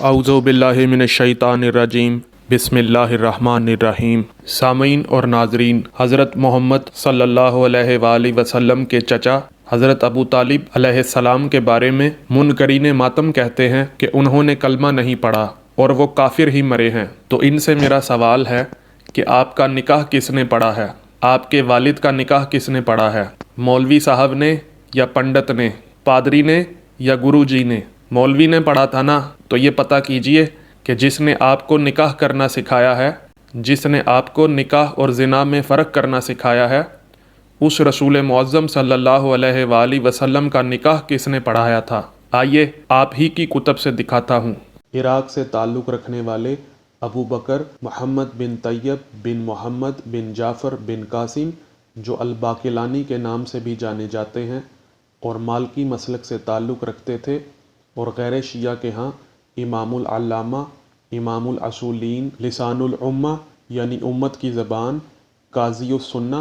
اعوذ باللہ من الشیطان الرجیم بسم اللہ الرحمن الرحیم۔ سامعین اور ناظرین، حضرت محمد صلی اللہ علیہ وآلہ وسلم کے چچا حضرت ابو طالب علیہ السلام کے بارے میں منکرین ماتم کہتے ہیں کہ انہوں نے کلمہ نہیں پڑھا اور وہ کافر ہی مرے ہیں۔ تو ان سے میرا سوال ہے کہ آپ کا نکاح کس نے پڑھا ہے؟ آپ کے والد کا نکاح کس نے پڑھا ہے؟ مولوی صاحب نے یا پنڈت نے؟ پادری نے یا گرو جی نے؟ مولوی نے پڑھا تھا نا؟ تو یہ پتہ کیجئے کہ جس نے آپ کو نکاح کرنا سکھایا ہے، جس نے آپ کو نکاح اور زنا میں فرق کرنا سکھایا ہے، اس رسول معظم صلی اللہ علیہ وآلہ وسلم کا نکاح کس نے پڑھایا تھا؟ آئیے آپ ہی کی کتب سے دکھاتا ہوں۔ عراق سے تعلق رکھنے والے ابو بکر محمد بن طیب بن محمد بن جعفر بن قاسم، جو الباقلانی کے نام سے بھی جانے جاتے ہیں اور مالکی مسلک سے تعلق رکھتے تھے، اور غیر شیعہ کے ہاں امام العلامہ، امام الاصولین، لسان الامہ یعنی امت کی زبان، قاضی السنہ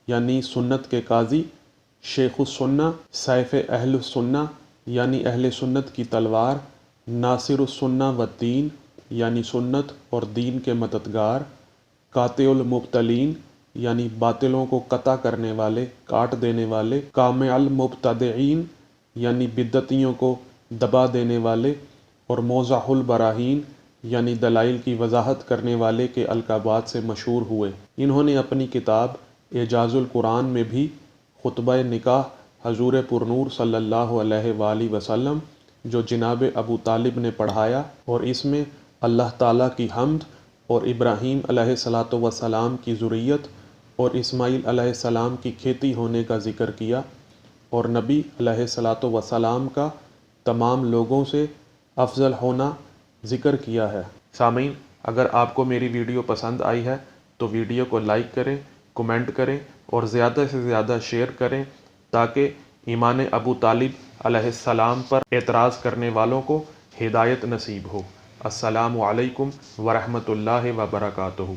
یعنی سنت کے قاضی، شیخ السنہ، سیف اہل السنہ یعنی اہل سنت کی تلوار، ناصر السنہ والدین یعنی سنت اور دین کے مددگار، قاطع المبتلین یعنی باطلوں کو قطع کرنے والے، کاٹ دینے والے، قامع المبتدعین یعنی بدعتیوں کو دبا دینے والے، اور موضح البراہین یعنی دلائل کی وضاحت کرنے والے کے القابات سے مشہور ہوئے۔ انہوں نے اپنی کتاب اعجاز القرآن میں بھی خطبہ نکاح حضور پرنور صلی اللہ علیہ وآلہ وسلم، جو جناب ابو طالب نے پڑھایا، اور اس میں اللہ تعالیٰ کی حمد اور ابراہیم علیہ السلام کی ذریت اور اسماعیل علیہ السلام کی کھیتی ہونے کا ذکر کیا، اور نبی علیہ السلام کا تمام لوگوں سے افضل ہونا ذکر کیا ہے۔ سامعین، اگر آپ کو میری ویڈیو پسند آئی ہے تو ویڈیو کو لائک کریں، کمنٹ کریں اور زیادہ سے زیادہ شیئر کریں، تاکہ ایمان ابو طالب علیہ السلام پر اعتراض کرنے والوں کو ہدایت نصیب ہو۔ السلام علیکم ورحمۃ اللہ وبرکاتہ۔